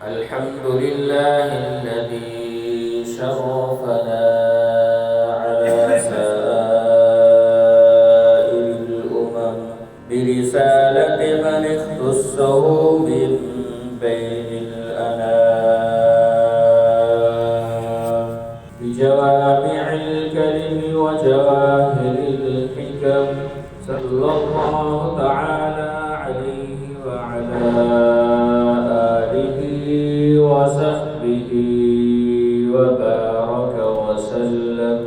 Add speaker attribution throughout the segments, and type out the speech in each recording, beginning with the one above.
Speaker 1: الحمد لله الذي شرفنا على سائر الأمم برسالة من اختصه من بين الأنام بجوامع الكلم وجواهر الحكم صلى الله تعالى عليه وعلى آله وصحبه وبارك وسلم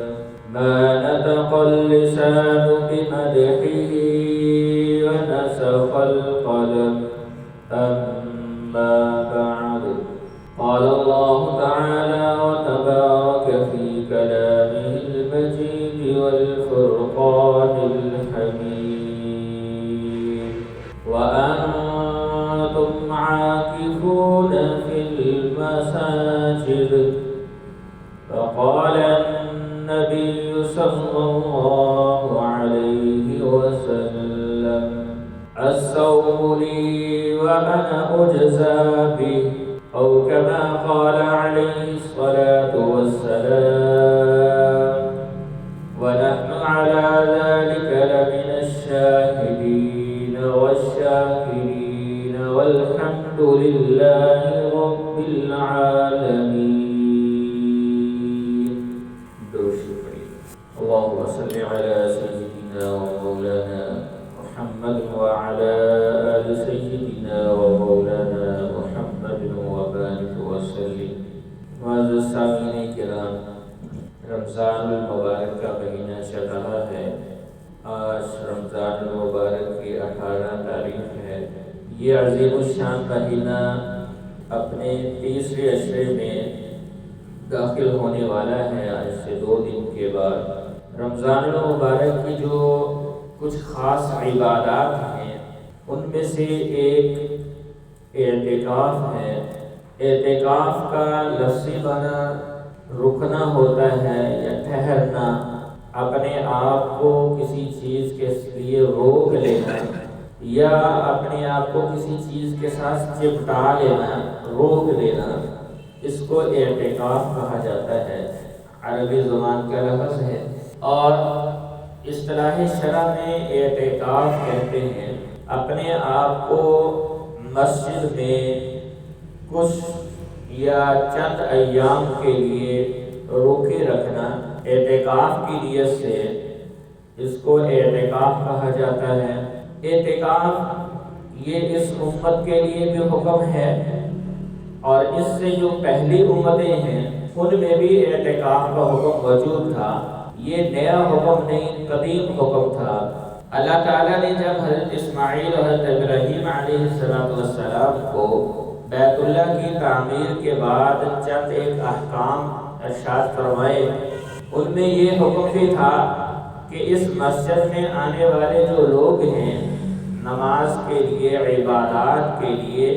Speaker 1: ما نطق اللسان بمدحه ونسخ القلم أما بعد قال الله تعالى وتبارك في كلامه المجيد والفرقان الحميد وأنتم عاكفون في المساجد فقال النبي صلى الله عليه وسلم الصوم لي وأنا أجزى به أو كما قال عليه الصلاة والسلام ونحن على ذلك لمن الشاهدين والشاكرين والحمد لله رب العالمين. اللهم صل على سيدنا ومولانا محمد وعلى آل سيدنا ومولانا محمد وبارك وسلم. معزز سامعین کرام، رمضان المبارک کا مہینہ چل رہا ہے. آج رمضان المبارک کی 18 تاریخ ہے. یہ عظیم الشان مہینہ اپنے تیسرے عشرے میں داخل ہونے والا ہے. آج سے 2 دن کے بعد رمضان المبارک کی جو کچھ خاص عبادات ہیں ان میں سے ایک اعتکاف ہے. اعتکاف کا لفظی معنی رکنا ہوتا ہے یا ٹھہرنا، اپنے آپ کو کسی چیز کے لیے روک لینا یا اپنے آپ کو کسی چیز کے ساتھ چپٹا لینا، روک لینا، اس کو اعتکاف کہا جاتا ہے. عربی زبان کا لفظ ہے اور اصطلاح شرع میں اعتکاف کہتے ہیں اپنے آپ کو مسجد میں کچھ یا چند ایام کے لیے روکے رکھنا. اعتکاف کی نیت سے اس کو اعتکاف کہا جاتا ہے. اعتکاف یہ اس امت کے لیے بھی حکم ہے اور اس سے جو پہلی امتیں ہیں ان میں بھی اعتکاف کا حکم موجود تھا. یہ نیا حکم نہیں، قدیم حکم تھا. اللہ تعالیٰ نے جب حضرت اسماعیل اور حضرت ابراہیم علیہ السلام کو بیت اللہ کی تعمیر کے بعد چند ایک احکام ارشاد فرمائے، ان میں یہ حکم بھی تھا کہ اس مسجد میں آنے والے جو لوگ ہیں نماز کے لیے، عبادات کے لیے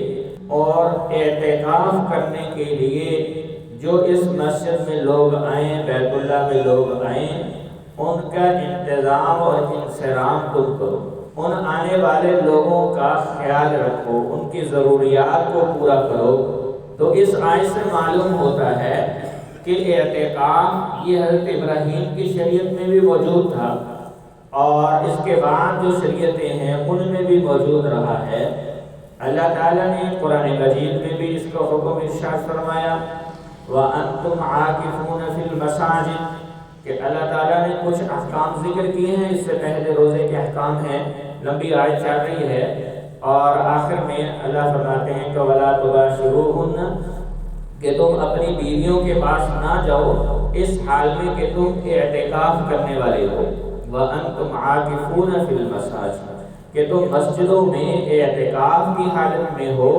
Speaker 1: اور اعتکاف کرنے کے لیے جو اس مسجد میں لوگ آئیں، بیت اللہ میں لوگ آئیں، ان کا انتظام اور انصرام تم کرو. ان آنے والے لوگوں کا خیال رکھو، ان کی ضروریات کو پورا کرو. تو اس آیت سے معلوم ہوتا ہے کہ اعتکاف یہ حضرت ابراہیم کی شریعت میں بھی موجود تھا اور اس کے بعد جو شریعتیں ہیں ان میں بھی موجود رہا ہے. اللہ تعالیٰ نے قرآن مجید میں بھی اس کو حکم ارشاد فرمایا وَأَنْتُمْ عَاكِفُونَ فِي الْمَسَاجِدِ کہ اللہ تعالیٰ نے کچھ احکام ذکر کیے ہیں. اس سے پہلے روزے کے احکام ہیں، لمبی آیت چل رہی ہے اور آخر میں اللہ فرماتے ہیں کہ وَلَا تُبَاشِرُوهُنَّ کہ تم اپنی بیویوں کے پاس نہ جاؤ اس حال میں کہ تم اعتکاف کرنے والے ہو. وَأَنْتُمْ عَاكِفُونَ فِي الْمَسَاجِدِ کہ تم مسجدوں میں اعتکاف کی حالت میں ہو.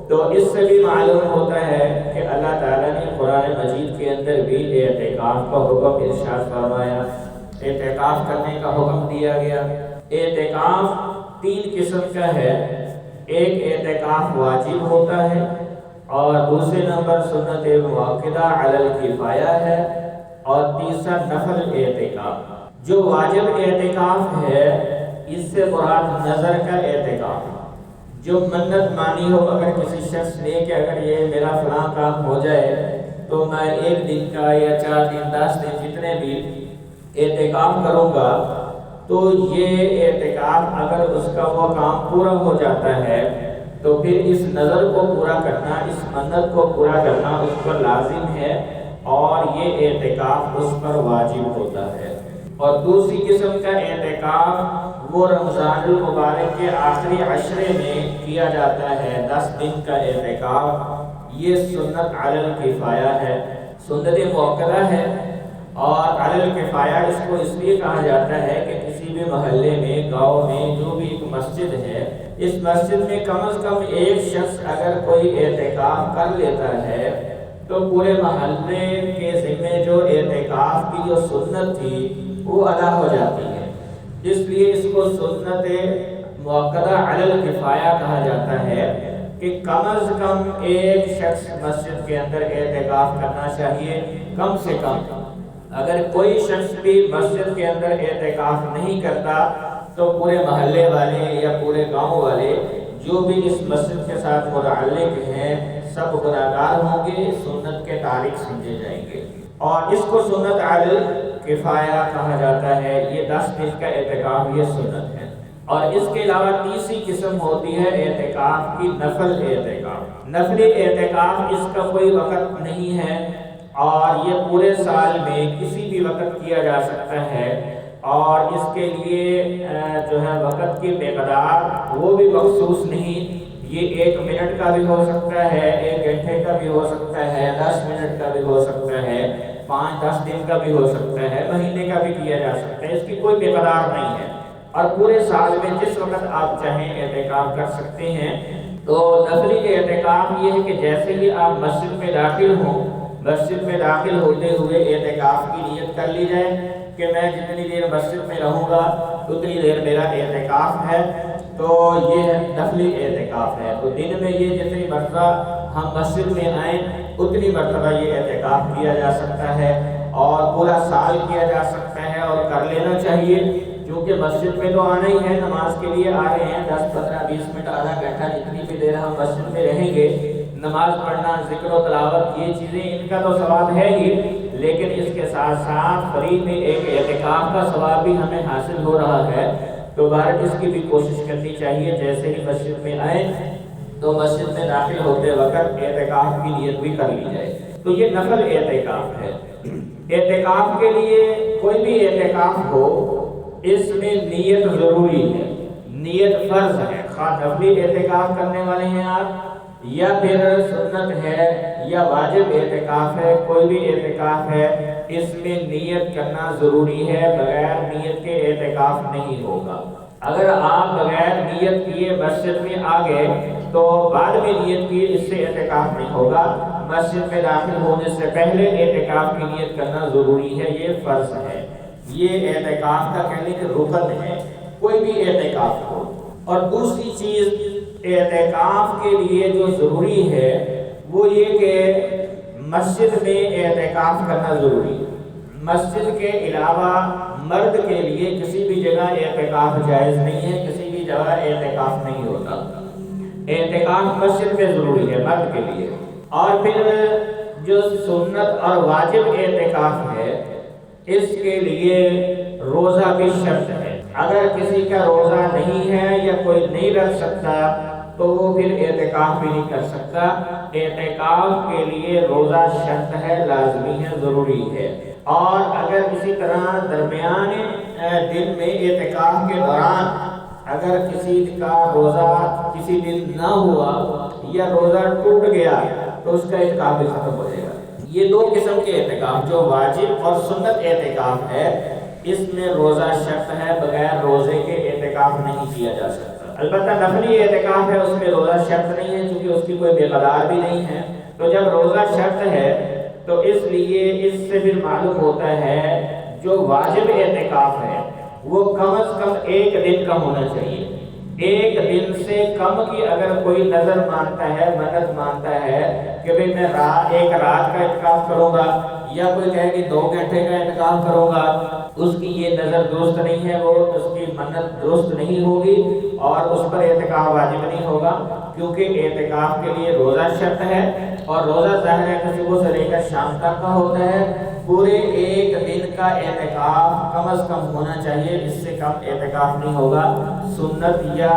Speaker 1: تو اس سے بھی معلوم ہوتا ہے کہ اللہ تعالیٰ نے قرآن مجید کے اندر بھی اعتکاف کا حکم ارشاد فرمایا، اعتکاف کرنے کا حکم دیا گیا. اعتکاف 3 قسم کا ہے. ایک اعتکاف واجب ہوتا ہے اور دوسرے نمبر سنت مؤکدہ علی الکفایہ ہے اور تیسرا نفل اعتکاف. جو واجب اعتکاف ہے اس سے مراد نظر کا اعتکاف. جو منت مانی ہو اگر کسی شخص نے کہ اگر یہ میرا فلاں کام ہو جائے تو میں 1 دن کا یا 4 دن 10 دن جتنے بھی اعتکاف کروں گا، تو یہ اعتکاف اگر اس کا وہ کام پورا ہو جاتا ہے تو پھر اس نظر کو پورا کرنا، اس منت کو پورا کرنا اس پر لازم ہے اور یہ اعتکاف اس پر واجب ہوتا ہے۔ اور دوسری قسم کا اعتکاف وہ رمضان المبارک کے آخری عشرے میں کیا جاتا ہے، 10 دن کا اعتکاف۔ یہ سنت علی الکفایہ ہے، سنت مؤکدہ ہے، اور علی الکفایہ اس کو اس لیے کہا جاتا ہے کہ کسی بھی محلے میں، گاؤں میں جو بھی ایک مسجد ہے، اس مسجد میں کم از کم ایک شخص اگر کوئی اعتکاف کر لیتا ہے تو پورے محلے کے ذمے جو اعتکاف کی جو سنت تھی وہ ادا ہو جاتی ہے۔ اس لیے اس کو سنت مؤکدہ علی الکفایہ کہا جاتا ہے کہ کم از کم ایک شخص مسجد کے اندر اعتکاف کرنا چاہیے، کم سے کم۔ اگر کوئی شخص بھی مسجد کے اندر اعتکاف نہیں کرتا تو پورے محلے والے یا پورے گاؤں والے جو بھی اس مسجد کے ساتھ متعلق ہیں سب گناہگار ہوں گے، سنت کے تارک سمجھے جائیں گے، اور اس کو سنت علی الکفایہ کہا جاتا ہے۔ یہ 10 دن کا اعتکاف یہ سنت ہے۔ اور اس کے علاوہ تیسری قسم ہوتی ہے اعتکاف کی نفل اعتکاف۔ نفلی اعتکاف اس کا کوئی وقت نہیں ہے اور یہ پورے سال میں کسی بھی وقت کیا جا سکتا ہے، اور اس کے لیے جو ہے وقت کی مقدار وہ بھی مخصوص نہیں۔ یہ 1 منٹ کا بھی ہو سکتا ہے، 1 گھنٹے کا بھی ہو سکتا ہے، 10 منٹ کا بھی ہو سکتا ہے، 5-10 دن کا بھی ہو سکتا ہے، مہینے کا بھی کیا جا سکتا ہے، اس کی کوئی مقدار نہیں ہے۔ اور پورے سال میں جس وقت آپ چاہیں اعتکاف کر سکتے ہیں۔ تو نفلی اعتکاف یہ ہے کہ جیسے ہی آپ مسجد میں داخل ہوں، مسجد میں داخل ہوتے ہوئے اعتکاف کی نیت کر لی جائے کہ میں جتنی دیر مسجد میں رہوں گا اتنی دیر میرا اعتکاف ہے، تو یہ نفلی اعتکاف ہے۔ تو دن میں یہ جتنی مرتبہ ہم مسجد میں آئیں اتنی مرتبہ یہ اعتکاف کیا جا سکتا ہے، اور پورا سال کیا جا سکتا ہے اور کر لینا چاہیے، کیونکہ مسجد میں تو آنا ہی ہے، نماز کے لیے آ رہے ہیں۔ 10-15-20 منٹ، آدھا گھنٹہ جتنی بھی دیر ہم مسجد میں رہیں گے، نماز پڑھنا، ذکر و تلاوت، یہ چیزیں ان کا تو ثواب ہے ہی، لیکن اس کے ساتھ ساتھ فریض میں ایک اعتکاف کا ثواب بھی ہمیں حاصل ہو رہا ہے۔ تو بہرحال اس کی بھی کوشش کرنی چاہیے، جیسے ہی مسجد میں آئیں تو مسجد میں داخل ہوتے وقت اعتکاف کی نیت بھی کر لی جائے۔ تو یہ نفل اعتکاف ہے۔ اعتکاف کے لیے کوئی بھی اعتکاف ہو، اس میں نیت ضروری ہے، نیت فرض ہے، خواہ نفلی اعتکاف کرنے والے ہیں آپ یا پھر سنت ہے یا واجب اعتکاف ہے، کوئی بھی اعتکاف ہے، اس میں نیت کرنا ضروری ہے، بغیر نیت کے اعتکاف نہیں ہوگا۔ اگر آپ بغیر نیت کیے مسجد میں آ گئے تو بعد میں نیت کیے، اس سے اعتکاف نہیں ہوگا۔ مسجد میں داخل ہونے سے پہلے اعتکاف کی نیت کرنا ضروری ہے، یہ فرض ہے، یہ اعتکاف کا کہنے کہ رکن ہے، کوئی بھی اعتکاف ہو۔ اور دوسری چیز اعتکاف کے لیے جو ضروری ہے وہ یہ کہ مسجد میں اعتکاف کرنا ضروری ہے۔ مسجد کے علاوہ مرد کے لیے کسی بھی جگہ اعتکاف جائز نہیں ہے، کسی بھی جگہ اعتکاف نہیں ہوتا۔ اعتکاف مسجد میں ضروری ہے مرد کے لیے۔ اور پھر جو سنت اور واجب اعتکاف ہے، اس کے لیے روزہ بھی شرط ہے۔ اگر کسی کا روزہ نہیں ہے یا کوئی نہیں رکھ سکتا تو وہ پھر اعتکاف بھی نہیں کر سکتا۔ اعتکاف کے لیے روزہ شرط ہے، لازمی ہے، ضروری ہے۔ اور اگر کسی طرح درمیان دن میں اعتکاف کے دوران اگر کسی کا روزہ کسی دن نہ ہوا یا روزہ ٹوٹ گیا تو اس کا اعتکاف بھی ختم ہو جائے گا۔ یہ 2 قسم کے اعتکاف، جو واجب اور سنت اعتکاف ہے، اس میں روزہ شرط ہے، بغیر روزے کے اعتکاف نہیں کیا جا سکتا۔ البتہ نفلی اعتکاف ہے، اس میں روزہ شرط نہیں ہے، چونکہ اس کی کوئی مقدار بھی نہیں ہے۔ تو جب روزہ شرط ہے تو اس لیے اس سے بھی معلوم ہوتا ہے جو واجب اعتکاف ہے وہ کم از کم 1 دن کا ہونا چاہیے۔ ایک دن سے کم کی اگر کوئی نظر مانتا ہے، منت مانتا ہے کہ بھئی میں ایک رات کا اعتکاف کروں گا، یا کوئی کہے کہ 2 گھنٹے کا اعتکاف کروں گا، اس کی یہ نظر درست نہیں ہے، وہ اس کی منت درست نہیں ہوگی اور اس پر اعتکاف واجب نہیں ہوگا، کیونکہ اعتکاف کے لیے روزہ شرط ہے، اور روزہ ظاہر ہے کہ صبح سے لے کر شام تک کا ہوتا ہے۔ پورے ایک دن کا اعتکاف کم از کم ہونا چاہیے، اس سے کم اعتکاف نہیں ہوگا۔ سنت یا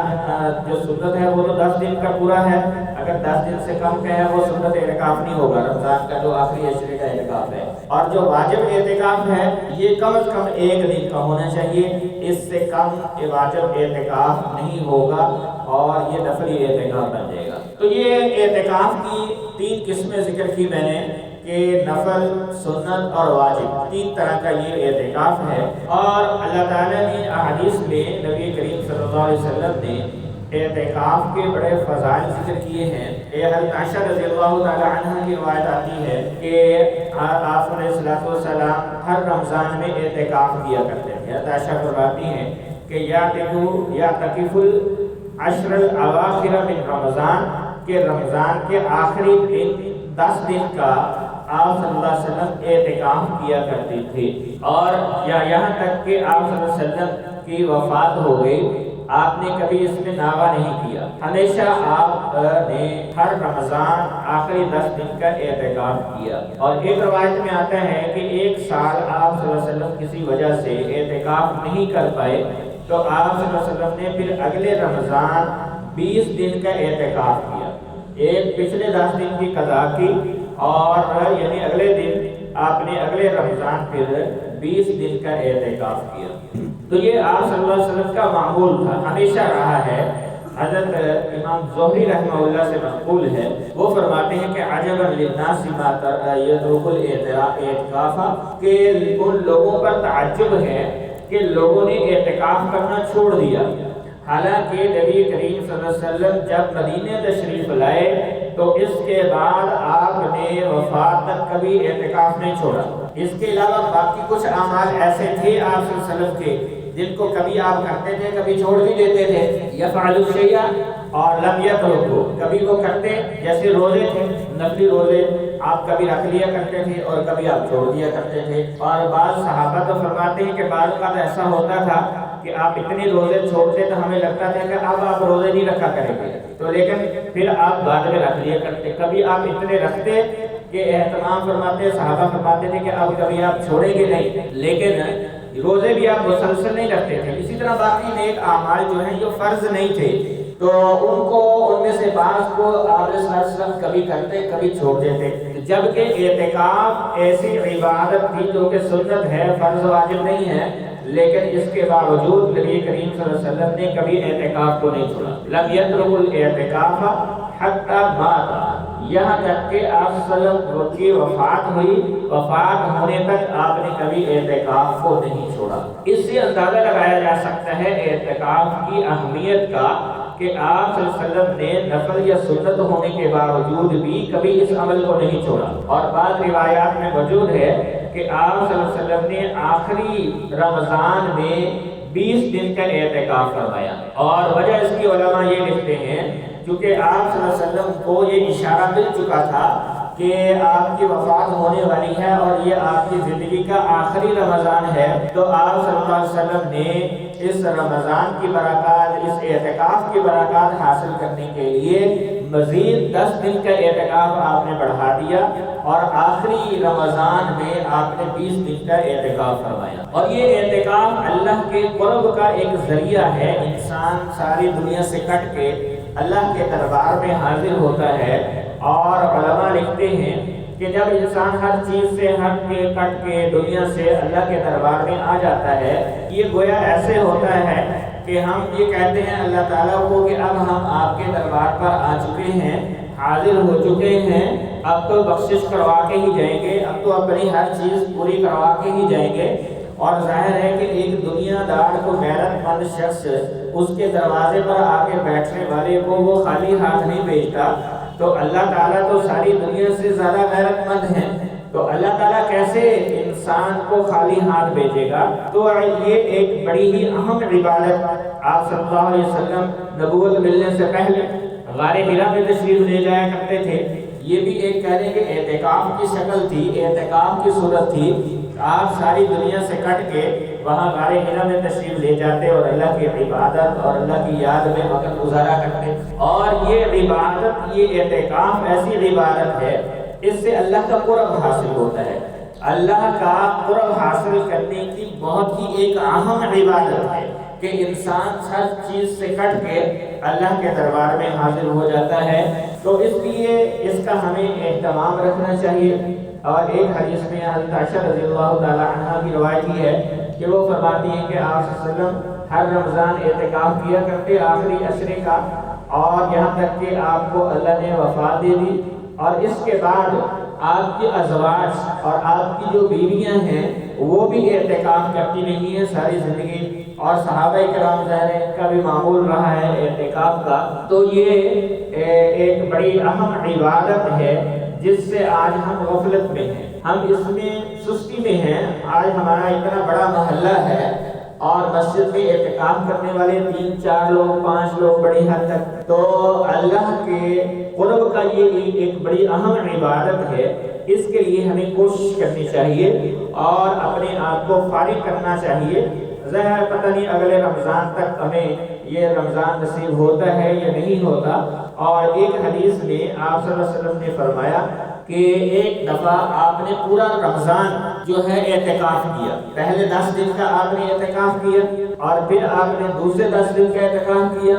Speaker 1: جو سنت ہے وہ تو 10 دن کا پورا ہے، اگر 10 دن سے کم کا ہے وہ سنت اعتکاف نہیں ہوگا، رمضان کا جو آخری عشرے کا اعتکاف ہے۔ اور جو واجب اعتکاف ہے یہ کم از کم 1 دن کا ہونا چاہیے، اس سے کم واجب اعتکاف نہیں ہوگا اور یہ نفلی اعتکاف بن جائے گا۔ تو یہ اعتکاف کی 3 قسمیں ذکر کی میں نے کہ نفل، سنت اور واجب، 3 طرح کا یہ اعتکاف ہے۔ اور اللہ تعالیٰ نے احادیث میں نبی کریم صلی اللہ علیہ وسلم نے اعتکاف کے بڑے فضائل ذکر کیے ہیں۔ حضرت عائشہ رضی اللہ تعالی عنہ کی روایت آتی ہے کہ آپ علیہ السلام ہر رمضان میں اعتکاف کیا کرتے ہیں۔ حضرت عائشہ فرماتی ہیں کہ یعتکف العشر الاواخر من رمضان، کہ رمضان کے آخری دن 10 دن کا آپ صلی اللہ علیہ وسلم اعتکاف کیا کرتے تھے، اور یہاں تک کہ آپ صلی اللہ علیہ وسلم کی وفات ہو گئی، آپ نے کبھی اس میں ناغہ نہیں کیا، ہمیشہ آپ نے ہر رمضان آخری 10 دن کا اعتکاف کیا۔ اور ایک روایت میں آتا ہے کہ 1 سال آپ صلی اللہ علیہ وسلم کسی وجہ سے اعتکاف نہیں کر پائے، تو آپ صلی اللہ علیہ وسلم نے پھر اگلے رمضان 20 دن کا اعتکاف کیا، ایک پچھلے 10 دن کی قضا کی، اور یعنی اگلے دن آپ نے اگلے رمضان پھر 20 دن کا اعتکاف کیا۔ تو یہ آپ صلی اللہ علیہ وسلم کا معمول تھا، ہمیشہ رہا ہے۔ حضرت امام زہری رحمہ اللہ سے منقول ہے، وہ فرماتے ہیں کہ عجبا للناس ما یترک الاعتکاف، کہ ان لوگوں پر تعجب ہے کہ لوگوں نے اعتکاف کرنا چھوڑ دیا، حالانکہ نبی کریم صلی اللہ علیہ وسلم جب مدینہ تشریف لائے تو اس کے بعد آپ نے وفات تک کبھی اعتکاف نہیں چھوڑا۔ اس کے علاوہ باقی کچھ اعمال ایسے تھے آپ صلی اللہ علیہ وسلم کے جن کو کبھی آپ کرتے تھے، کبھی چھوڑ بھی دیتے تھے، یفعل الشیء اور لم یترکہ، کبھی وہ کرتے، جیسے روزے تھے، نفلی روزے آپ کبھی رکھ لیا کرتے تھے اور کبھی آپ چھوڑ دیا کرتے تھے۔ اور بعض صحابہ تو فرماتے ہیں کہ بعض اوقات ایسا ہوتا تھا کہ آپ اتنے روزے چھوڑتے تو ہمیں لگتا تھا کہ اب آپ روزے نہیں رکھا کریں گے، تو لیکن پھر آپ بعد میں رکھ لیا کرتے، کبھی آپ اتنے رکھتے کہ اہتمام فرماتے، صحابہ فرماتے تھے کہ اب کبھی آپ چھوڑیں گے نہیں، لیکن روزے بھی آپ مسلسل نہیں رکھتے تھے۔ اسی طرح باقی نیک اعمال جو ہیں جو فرض نہیں تھے تو ان میں سے بعض کو آپ صلی اللہ علیہ وسلم کبھی کرتے کبھی چھوڑ دیتے، جبکہ اعتکاف ایسی عبادت تھی جو کہ سنت ہے، فرض واجب نہیں ہے، لیکن اس کے باوجود نبی کریم صلی اللہ علیہ وسلم نے کبھی اعتکاف کو نہیں چھوڑا۔ لم یترک الاعتکاف حتی مات، یہاں تک کہ آپ صلی اللہ علیہ وسلم کی وفات ہوئی، وفات ہونے تک آپ نے کبھی اعتکاف کو نہیں چھوڑا۔ اس سے اندازہ لگایا جا سکتا ہے اعتکاف کی اہمیت کا کہ آپ صلی اللہ علیہ وسلم نے نفل یا سنت ہونے کے باوجود بھی کبھی اس عمل کو نہیں چھوڑا۔ اور بعض روایات میں موجود ہے کہ آپ صلی اللہ علیہ وسلم نے آخری رمضان میں 20 دن کا اعتکاف فرمایا، اور وجہ اس کی علماء یہ لکھتے ہیں کیونکہ آپ صلی اللہ علیہ وسلم کو یہ اشارہ مل چکا تھا کہ آپ کی وفات ہونے والی ہے اور یہ آپ کی زندگی کا آخری رمضان ہے، تو آپ صلی اللہ علیہ وسلم نے اس رمضان کی برکات، اس اعتکاف کی برکات حاصل کرنے کے لیے مزید 10 دن کا اعتکاف آپ نے بڑھا دیا، اور آخری رمضان میں آپ نے 20 دن کا اعتکاف فرمایا۔ اور یہ اعتکاف اللہ کے قرب کا ایک ذریعہ ہے، انسان ساری دنیا سے کٹ کے اللہ کے دربار میں حاضر ہوتا ہے۔ اور علماء لکھتے ہیں کہ جب انسان ہر چیز سے ہٹ کے کٹ کے دنیا سے اللہ کے دربار میں آ جاتا ہے، یہ گویا ایسے ہوتا ہے کہ ہم یہ کہتے ہیں اللہ تعالیٰ کو کہ اب ہم آپ کے دربار پر آ چکے ہیں، حاضر ہو چکے ہیں، اب تو بخشش کروا کے ہی جائیں گے، اب تو اپنی ہر چیز پوری کروا کے ہی جائیں گے۔ اور ظاہر ہے کہ ایک دنیا دار کو غیرت مند شخص اس کے دروازے پر آ کے بیٹھنے والے کو وہ خالی ہاتھ نہیں بھیجتا، تو اللہ تعالیٰ تو ساری دنیا سے زیادہ غیرت مند ہیں، تو اللہ تعالیٰ کیسے انسان کو خالی ہاتھ بھیجے گا تو یہ ایک بڑی ہی اہم عبادت آپ صلی اللہ علیہ وسلم نبوت ملنے سے پہلے غار حرا میں تشریف لے جایا کرتے تھے۔ یہ بھی ایک کہہ لیں کہ اعتکاف کی شکل تھی، اعتکاف کی صورت تھی۔ آپ ساری دنیا سے کٹ کے وہاں غار حرا میں تشریف لے جاتے اور اللہ کی عبادت اور اللہ کی یاد میں وقت گزارا کرتے۔ اور یہ عبادت، یہ اعتکاف ایسی عبادت ہے، اس سے اللہ کا قرب حاصل ہوتا ہے۔ اللہ کا قرب حاصل کرنے کی بہت ہی ایک اہم عبادت ہے کہ انسان ہر چیز سے کٹ کے اللہ کے دربار میں حاضر ہو جاتا ہے۔ تو اس لیے اس کا ہمیں اہتمام رکھنا چاہیے۔ اور ایک حدیث میں حضرت عائشہ رضی اللہ تعالی عنہ کی روایت یہ ہے کہ وہ فرماتی ہیں کہ آپ صلی اللہ علیہ وسلم ہر رمضان اعتکاف کیا کرتے آخری عشرے کا، اور یہاں تک کہ آپ کو اللہ نے وفات دے دی، اور اس کے بعد آپ کے ازواج اور آپ کی جو بیویاں ہیں وہ بھی اعتکاف کرتی نہیں ہیں ساری زندگی، اور صحابہ کرام ظاہر ہے ان کا بھی معمول رہا ہے اعتکاف کا۔ تو یہ ایک بڑی اہم عبادت ہے جس سے آج ہم غفلت میں ہیں، ہم اس میں سستی میں ہیں۔ آج ہمارا اتنا بڑا محلہ ہے اور مسجد میں اعتکاف کرنے والے 3 4 لوگ 5 لوگ بڑی حد تک، تو اللہ کے قرب کا یہ ایک بڑی اہم عبادت ہے۔ اس کے لیے ہمیں کوشش کرنی چاہیے اور اپنے آپ کو فارغ کرنا چاہیے۔ ظاہر پتہ نہیں اگلے رمضان تک ہمیں یہ رمضان نصیب ہوتا ہے یا نہیں ہوتا۔ اور ایک حدیث میں آپ صلی اللہ علیہ وسلم نے فرمایا کہ ایک دفعہ آپ نے پورا رمضان جو ہے اعتکاف کیا، پہلے 10 دن کا آپ نے اعتکاف کیا، اور پھر آپ نے دوسرے 10 دن کا اعتکاف کیا،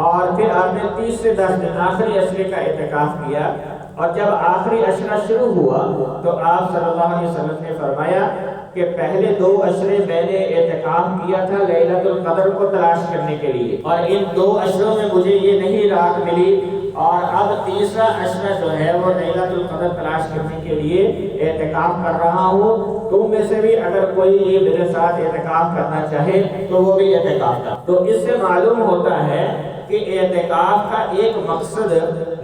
Speaker 1: اور پھر آپ نے 30 سے 10 دن آخری عشرے کا اعتکاف کیا۔ اور جب آخری عشرہ شروع ہوا تو آپ صلی اللہ علیہ وسلم نے فرمایا کہ پہلے 2 عشرے میں نے اعتکاف کیا تھا لیلۃ القدر کو تلاش کرنے کے لیے، اور ان 2 عشروں میں مجھے یہ نہیں رات ملی، اور اب تیسرا عشرہ جو ہے وہ لیلۃ القدر تلاش کرنے کے لیے اعتکاف کر رہا ہوں۔ تم میں سے بھی اگر کوئی یہ میرے ساتھ اعتکاف کرنا چاہے تو وہ بھی اعتکاف کر۔ تو اس سے معلوم ہوتا ہے کہ اعتکاف کا ایک مقصد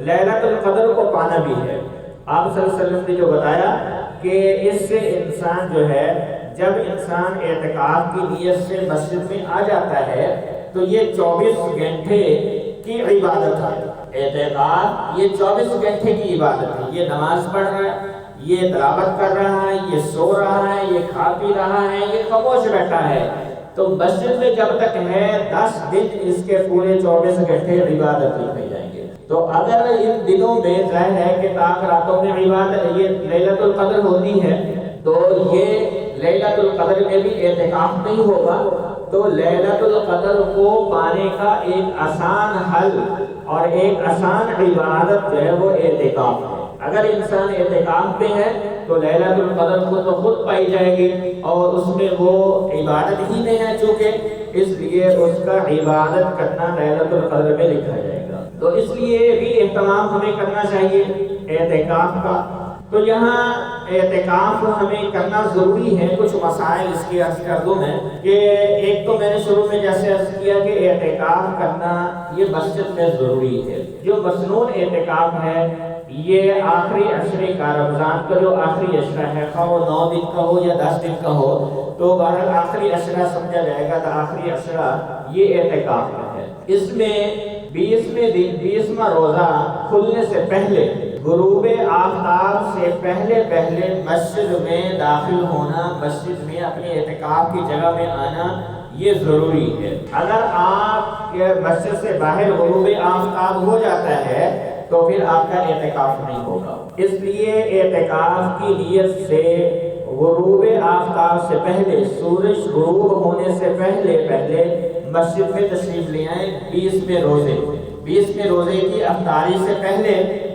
Speaker 1: لیلۃ القدر کو پانا بھی ہے۔ آپ صلی اللہ علیہ وسلم نے جو بتایا کہ اس سے انسان جو ہے، جب انسان اعتکاف کی نیت سے مسجد میں آ جاتا ہے تو یہ 24 گھنٹے کی عبادت ہے۔ اعتکاف یہ 24 گھنٹے کی عبادت ہے۔ یہ نماز پڑھ رہا ہے، یہ تلاوت کر رہا ہے، یہ سو رہا ہے، یہ کھا پی رہا ہے، یہ خاموش بیٹھا ہے، تو مسجد میں جب تک ہے 10 دن اس کے پورے 24 گھنٹے عبادت لکھے جائیں گے۔ تو اگر ان دنوں میں ظاہر ہے کہ تاک راتوں میں عبادت یہ لیلۃ القدر ہوتی ہے، تو یہ لیلۃ القدر میں بھی اعتکاف نہیں ہوگا۔ تو لیلۃ القدر کو پانے کا ایک آسان حل اور ایک آسان عبادت جو ہے وہ اعتکاف ہے۔ اگر انسان اعتکاف میں ہے تو لیلۃ القدر خود بخود پائی جائے گی، اور اس میں وہ عبادت ہی میں ہے چونکہ، اس لیے اس کا عبادت کرنا لیلۃ القدر میں لکھا جائے گا۔ تو اس لیے بھی اہتمام ہمیں کرنا چاہیے اعتکاف کا۔ تو یہاں اعتکاف ہمیں کرنا ضروری ہے۔ کچھ مسائل اس کے عرض کر دوں میں کہ ایک تو میں نے شروع میں جیسے عرض کیا کہ اعتکاف کرنا یہ مسجد میں ضروری ہے۔ جو مسنون اعتکاف ہے یہ آخری عشرے کا، رمضان کا جو آخری عشرہ ہے، خواہ وہ 9 دن کا ہو یا 10 دن کا ہو، تو بہرحال آخری عشرہ سمجھا جائے گا۔ تو آخری عشرہ یہ اعتکاف ہے۔ اس میں 20واں روزہ کھلنے سے پہلے، غروب آفتاب سے پہلے مسجد میں داخل ہونا، مسجد میں اپنے اعتکاف کی جگہ میں آنا یہ ضروری ہے۔ اگر آپ کے مسجد سے باہر غروب آفتاب ہو جاتا ہے تو پھر آپ کا اعتکاف نہیں ہوگا۔ اس لیے اعتکاف کی نیت سے غروب آفتاب سے پہلے، سورج غروب ہونے سے پہلے مسجد میں تشریف لے آئیں۔ 20ویں روزے کی افطاری سے پہلے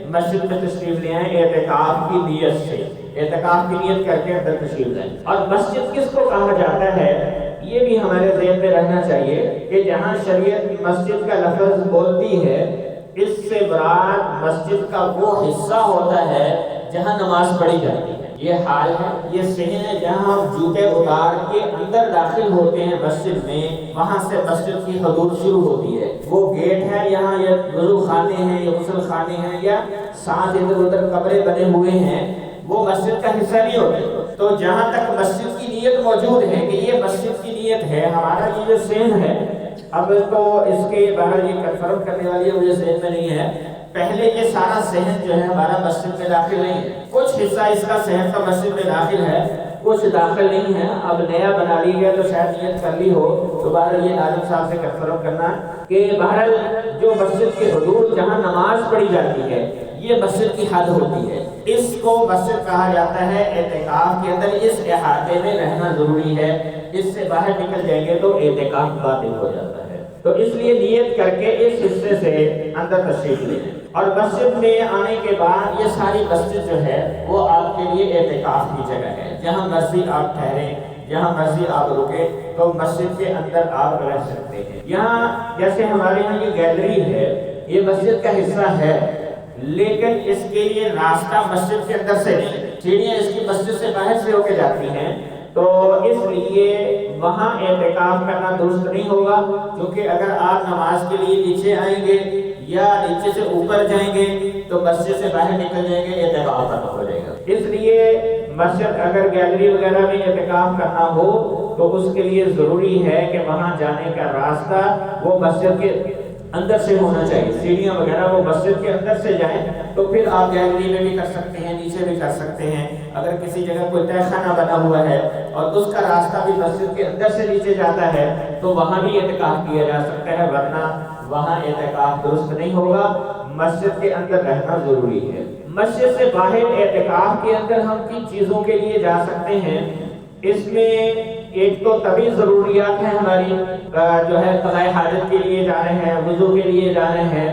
Speaker 1: مسجد میں تشریف لے آئیں اعتکاف کی نیت سے، اعتکاف کی نیت کر کے اندر تشریف لائیں۔ اور مسجد کس کو کہا جاتا ہے یہ بھی ہمارے ذہن میں رہنا چاہیے کہ جہاں شریعت مسجد کا لفظ بولتی ہے، اس سے مراد مسجد کا وہ حصہ ہوتا ہے جہاں نماز پڑھی جاتی ہے۔ یہ حال ہے، یہ صحن ہے جہاں ہم جوتے اتار کے اندر داخل ہوتے ہیں مسجد میں، وہاں سے مسجد کی حدود شروع ہوتی ہے۔ وہ گیٹ ہے، یہاں یہ وضو خانے ہیں یا غسل خانے ہیں یا 7 ادھر ادھر کمرے بنے ہوئے ہیں، وہ مسجد کا حصہ نہیں ہوتے۔ تو جہاں تک مسجد کی نیت موجود ہے کہ یہ مسجد کی نیت ہے، ہمارا یہ جو صحن ہے، اب تو اس کے بارے یہ کنفرم کرنے والی مجھے ذہن میں نہیں ہے، پہلے یہ سارا صحن جو ہے ہمارا مسجد میں داخل نہیں ہے، کچھ حصہ اس کا صحن کا مسجد میں داخل ہے، کچھ داخل نہیں ہے۔ اب نیا بنا لی گیا تو شاید نیت کر لی ہو، دوبارہ یہ ناظم صاحب سے کنفرم کرنا کہ بہرحال جو مسجد کے حدود جہاں نماز پڑھی جاتی ہے یہ مسجد کی حد ہوتی ہے، اس کو مسجد کہا جاتا ہے۔ اعتکاف کے اندر اس احاطے میں رہنا ضروری ہے، اس سے باہر نکل جائیں گے تو اعتکاف باطل ہو جاتا ہے۔ تو اس لیے نیت کر کے اس حصے سے اندر تشریف لیں، اور مسجد میں آنے کے بعد یہ ساری مسجد جو ہے وہ آپ کے لیے اعتکاف کی جگہ ہے، جہاں مرضی آپ ٹھہریں، جہاں مرضی آپ رکیں، تو مسجد کے اندر آپ رہ سکتے ہیں۔ یہاں جیسے ہمارے یہاں یہ گیلری ہے، یہ مسجد کا حصہ ہے، لیکن اس کے لیے راستہ مسجد کے اندر سے نہیں، سیڑھیاں اس کی مسجد سے باہر سے ہو کے جاتی ہیں، تو اس لیے وہاں اعتکاف کرنا درست نہیں ہوگا، کیونکہ اگر آپ نماز کے لیے نیچے آئیں گے یا نیچے سے اوپر جائیں گے تو مسجد سے باہر نکل جائیں گے، اعتکاف ختم ہو جائے گا۔ اس لیے مسجد اگر گیلری وغیرہ میں اعتکاف کرنا ہو تو اس کے لیے ضروری ہے کہ وہاں جانے کا راستہ وہ مسجد کے اندر سے ہونا چاہیے، سیڑھیاں وغیرہ وہ مسجد کے اندر سے جائیں، تو پھر آپ گیلری میں بھی کر سکتے ہیں، نیچے بھی کر سکتے ہیں۔ اگر کسی جگہ کوئی تہہ خانہ بنا ہوا ہے اور اس کا راستہ بھی مسجد کے اندر سے نیچے جاتا ہے تو وہاں بھی اعتکاف کیا جا سکتا ہے، ورنہ وہاں اعتکاف درست نہیں ہوگا، مسجد کے اندر رہنا ضروری ہے۔ مسجد سے باہر اعتکاف کے اندر ہم کن چیزوں کے لیے جا سکتے ہیں؟ اس میں ایک تو طبی ضروریات ہیں ہماری، جو ہے قضاء حاجت کے لیے جانے ہیں، وضو کے لیے جانے ہیں،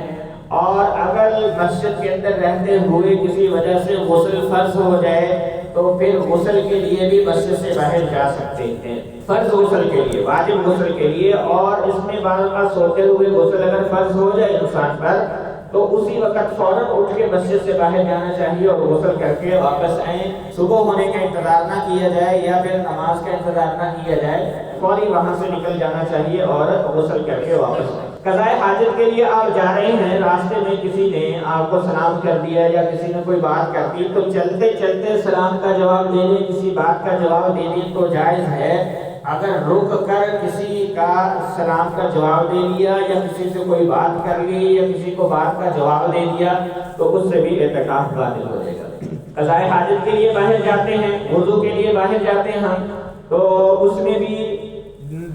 Speaker 1: اور اگر مسجد کے اندر رہتے ہوئے کسی وجہ سے غسل فرض ہو جائے تو پھر غسل کے لیے بھی مسجد سے باہر جا سکتے ہیں، فرض غسل کے لیے، واجب غسل کے لیے۔ اور اس میں بعض اوقات سوتے ہوئے غسل اگر فرض ہو جائے انسان پر تو اسی وقت فوراً اٹھ کے مسجد سے باہر جانا چاہیے اور غسل کر کے واپس آئیں، صبح ہونے کا انتظار نہ کیا جائے یا پھر نماز کا انتظار نہ کیا جائے، فوری وہاں سے نکل جانا چاہیے اور غسل کر کے واپس آئیں۔ قضاء حاجت کے لیے آپ جا رہے ہیں، راستے میں کسی نے آپ کو سلام کر دیا یا کسی نے کوئی بات کر دی تو چلتے چلتے سلام کا جواب دے دیں، کسی بات کا جواب دے دیں تو جائز ہے۔ اگر رک کر کسی کا سلام کا جواب دے دیا یا کسی سے کوئی بات کر لی یا کسی کو بات کا جواب دے دیا تو اس سے بھی اعتکاف باطل ہو جائے گا۔ قضاء حاجت کے لیے باہر جاتے ہیں، وضو کے لیے باہر جاتے ہیں ہم، تو اس میں بھی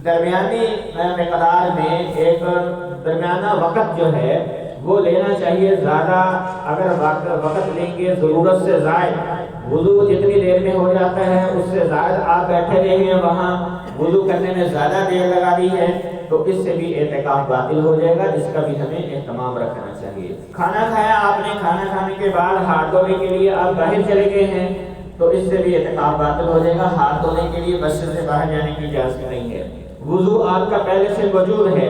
Speaker 1: درمیانی مقدار میں ایک درمیانہ وقت جو ہے وہ لینا چاہیے۔ زیادہ اگر وقت لیں گے ضرورت سے زائد، وضو جتنی دیر میں ہو جاتا ہے اس سے زائد آپ بیٹھے رہے ہیں وہاں، وضو کرنے میں زیادہ دیر لگا دی ہے تو اس سے بھی اعتکاف باطل ہو جائے گا، جس کا بھی ہمیں اہتمام رکھنا چاہیے۔ کھانا کھایا آپ نے، کھانا کھانے کے بعد ہاتھ دھونے کے لیے آپ باہر چلے گئے ہیں تو اس سے بھی اعتکاف باطل ہو جائے گا، ہاتھ دھونے کے لیے مسجد سے باہر جانے کی اجازت نہیں ہے۔ وضو آپ کا پہلے سے موجود ہے،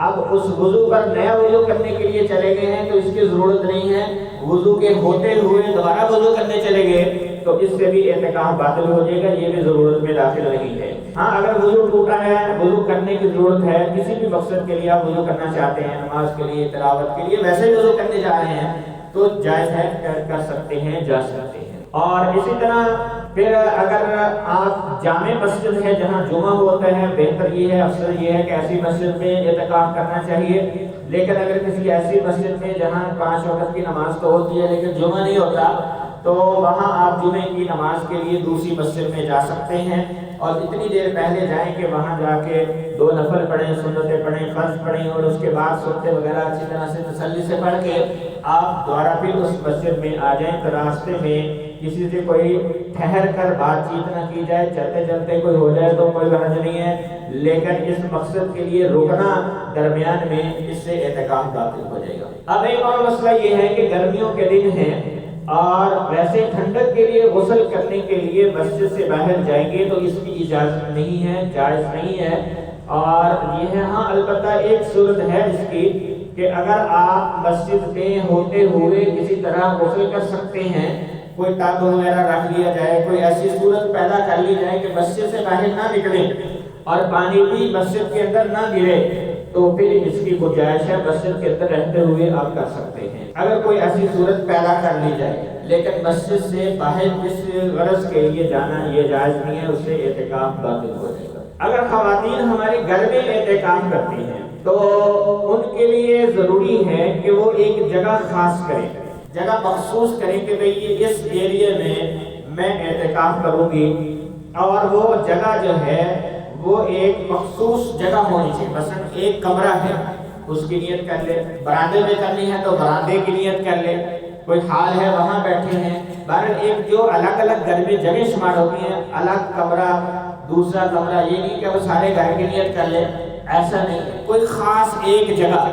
Speaker 1: اب اس وضو پر نیا وضو کرنے کے لیے چلے گئے ہیں تو اس کی ضرورت نہیں ہے، وضو کے ہوتے ہوئے دوبارہ وضو کرنے چلے گئے تو اس سے بھی اعتکاف باطل ہو جائے گا، یہ بھی ضرورت میں داخل نہیں ہے۔ ہاں اگر وضو ٹوٹا ہے، وضو کرنے کی ضرورت ہے، کسی بھی مقصد کے لیے آپ وضو کرنا چاہتے ہیں، نماز کے لیے، تلاوت کے لیے، ویسے ہی وضو کرنے جا رہے ہیں تو جائز ہے، کر سکتے ہیں، جا سکتے ہیں۔ اور اسی طرح پھر اگر آپ جامع مسجد ہے جہاں جمعہ ہوتا ہے، بہتر یہ ہے، افضل یہ ہے کہ ایسی مسجد میں اعتکاف کرنا چاہیے، لیکن اگر کسی ایسی مسجد میں جہاں 5 وقت کی نماز تو ہوتی ہے لیکن جمعہ نہیں ہوتا تو وہاں آپ جمعے کی نماز کے لیے دوسری مسجد میں جا سکتے ہیں، اور اتنی دیر پہلے جائیں کہ وہاں جا کے 2 نفل پڑھیں، سنتیں پڑھیں، فرض پڑھیں، اور اس کے بعد سنتیں وغیرہ اچھی طرح سے تسلی سے پڑھ کے آپ دوبارہ پھر اس مسجد میں آ جائیں، تو راستے میں کسی سے کوئی ٹھہر کر بات چیت نہ کی جائے، چلتے چلتے کوئی ہو جائے تو کوئی حرج نہیں ہے، لیکن اس مقصد کے لیے رکنا درمیان میں، اس سے اعتکاف باطل ہو جائے گا۔ اب ایک اور مسئلہ یہ ہے کہ گرمیوں کے دن ہیں اور ویسے ٹھنڈک کے لیے غسل کرنے کے لیے مسجد سے باہر جائیں گے تو اس کی اجازت نہیں ہے، جائز نہیں ہے، اور یہ ہے ہاں البتہ ایک صورت ہے اس کی کہ اگر آپ مسجد میں ہوتے ہوئے کسی طرح غسل کر سکتے ہیں، کوئی ٹب وغیرہ رکھ لیا جائے، کوئی ایسی صورت پیدا کر لی جائے کہ مسجد سے باہر نہ نکلیں اور پانی بھی مسجد کے اندر نہ گرے، تو پھر اس کی گنجائش ہے مسجد کے اندر رہتے ہوئے آپ کر سکتے ہیں۔ اگر کوئی ایسی صورت پیدا کر لی جائے لیکن مسجد سے باہر کس غرض کے لیے جانا یہ جائز نہیں ہے، اس سے اعتکاف باطل ہو جائے گا۔ اگر خواتین ہمارے گھر میں اعتکاف کرتی ہیں تو ان کے لیے ضروری ہے کہ وہ ایک جگہ خاص کریں، جگہ مخصوص کریں کہ بھئی اس ایریے میں اعتکاف کروں گی، اور وہ جگہ جو ہے وہ ایک مخصوص جگہ ہونی چاہیے۔ مثلا ایک کمرہ ہے اس کی نیت کر لے، برآمدے میں کرنی ہے تو برآمدے کی نیت کر لے، کوئی حال ہے وہاں بیٹھے ہیں، بہرحال ایک جو الگ الگ گھر میں جگہ شمار ہوتی ہیں، الگ کمرہ دوسرا کمرہ، یہ نہیں کہ وہ سارے گھر کی نیت کر لے، ایسا نہیں ہے۔ کوئی خاص ایک جگہ،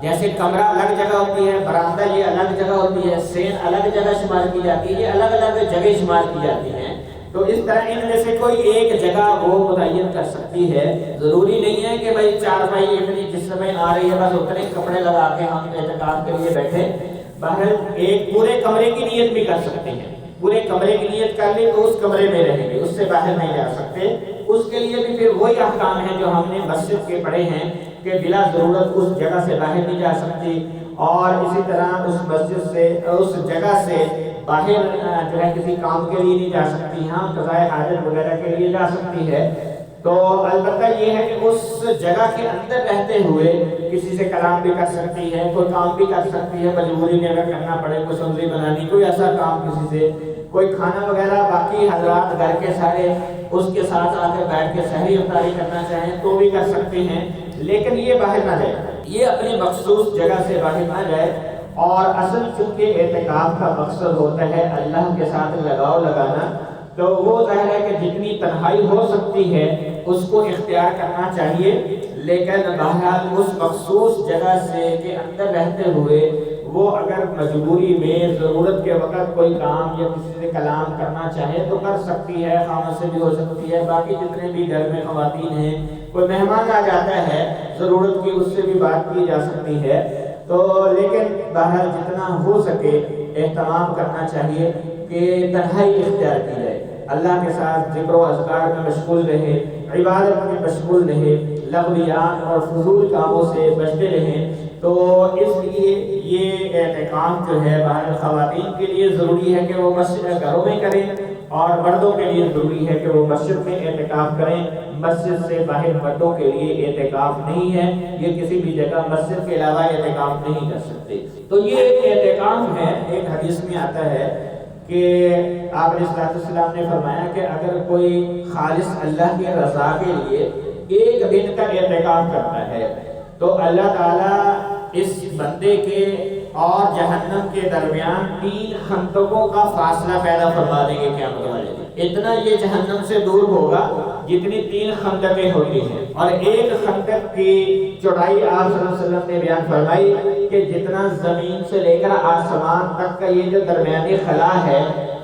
Speaker 1: جیسے کمرہ الگ جگہ ہوتی ہے، برآمدہ یہ الگ جگہ ہوتی ہے، سین الگ جگہ شمار کی جاتی ہے، یہ الگ الگ جگہ شمار کی جاتی ہیں، تو اس طرح ان میں سے کوئی ایک جگہ وہ متعین کر سکتی ہے۔ ضروری نہیں ہے کہ بھائی چارپائی اتنی جس سمے آ رہی ہے بس اتنے کپڑے لگا کے ہم اعتکاف کے لیے بیٹھے، بہرحال ایک پورے کمرے کی نیت بھی کر سکتے ہیں، پورے کمرے کی نیت کر لی تو اس کمرے میں رہیں گے، اس سے باہر نہیں جا سکتے۔ اس کے لیے بھی پھر وہی احکام ہیں جو ہم نے مسجد کے پڑھے ہیں کہ بلا ضرورت اس جگہ سے باہر نہیں جا سکتی، اور اسی طرح اس مسجد سے اس جگہ سے باہر جو ہے کسی کام کے لیے نہیں جا سکتی، ہاں قضائے حاجت وغیرہ کے لیے جا سکتی ہے۔ تو البتہ یہ ہے کہ اس جگہ کے اندر رہتے ہوئے کسی سے کلام بھی کر سکتی ہے، کوئی کام بھی کر سکتی ہے، مجبوری میں اگر کرنا پڑے، کوئی سبزی بنانی، کوئی ایسا کام کسی سے، کوئی کھانا وغیرہ، باقی حضرات گھر کے سارے اس کے ساتھ آ کر بیٹھ کے سحری افطاری کرنا چاہیں تو بھی کر سکتے ہیں، لیکن یہ باہر نہ جائے، یہ اپنی مخصوص جگہ سے باہر نہ جائے۔ اور اصل چونکہ اعتکاف کا مقصد ہوتا ہے اللہ کے ساتھ لگاؤ لگانا، تو وہ ظاہر ہے کہ جتنی تنہائی ہو سکتی ہے اس کو اختیار کرنا چاہیے، لیکن بہرحال اس مخصوص جگہ سے کے اندر رہتے ہوئے وہ اگر مجبوری میں ضرورت کے وقت کوئی کام یا کسی سے کلام کرنا چاہے تو کر سکتی ہے، خامد سے بھی ہو سکتی ہے، باقی جتنے بھی گھر میں خواتین ہیں، کوئی مہمان آ جاتا ہے ضرورت کی، اس سے بھی بات کی جا سکتی ہے۔ تو لیکن بہرحال جتنا ہو سکے اہتمام کرنا چاہیے کہ تنہائی اختیار کی جائے، اللہ کے ساتھ ذکر و اذکار میں مشغول رہے، عبادت میں مشغول رہے، لغویات اور فضول کاموں سے بچتے رہیں۔ تو اس لیے یہ اعتکاف جو ہے باہر خواتین کے لیے ضروری ہے کہ وہ مسجد گھروں میں کریں، اور مردوں کے لیے ضروری ہے کہ وہ مسجد میں اعتکاف کریں۔ مسجد سے باہر مردوں کے لیے اعتکاف نہیں ہے، یہ کسی بھی جگہ مسجد کے علاوہ اعتکاف نہیں کر سکتے۔ تو یہ اعتکاف ہے، ایک حدیث میں آتا ہے کہ آپ علیہ السلام نے فرمایا کہ اگر کوئی خالص اللہ کی رضا کے لیے ایک دن کا اعتکاف کرتا ہے تو اللہ تعالیٰ اس بندے کے اور جہنم کے درمیان 3 خندقوں کا فاصلہ پیدا فرما دیں گے قیامت والے دن۔ اتنا یہ جہنم سے دور ہوگا جتنی 3 خندقیں ہوتی ہیں، اور ایک خندق کی چوڑائی آپ صلی اللہ علیہ وسلم نے بیان فرمائی کہ جتنا زمین سے لے کر آسمان تک کا یہ جو درمیانی خلا ہے،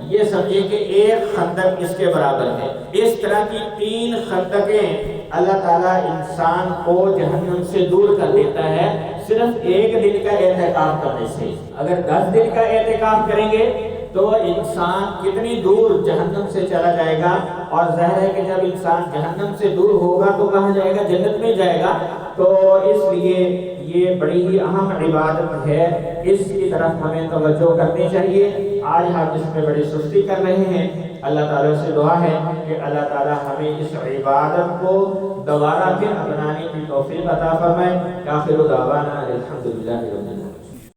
Speaker 1: یہ سمجھے کہ ایک خندق اس کے برابر ہے۔ اس طرح کی 3 خندقیں اللہ تعالیٰ انسان کو جہنم سے دور کر دیتا ہے صرف ایک دن کا اعتکاف کرنے سے۔ اگر 10 دن کا اعتکاف کریں گے تو انسان کتنی دور جہنم سے چلا جائے گا، اور ظاہر ہے کہ جب انسان جہنم سے دور ہوگا تو کہاں جائے گا؟ جنت میں جائے گا۔ تو اس لیے یہ بڑی ہی اہم عبادت ہے، اس کی طرف ہمیں توجہ کرنی چاہیے۔ آج ہم اس میں بڑی سستی کر رہے ہیں، اللہ تعالیٰ سے دعا ہے کہ اللہ تعالیٰ ہمیں اس عبادت کو دوبارہ پھر اپنانے کی توفیق عطا فرمائے۔ آخر دعوانا الحمدللہ رب العالمین۔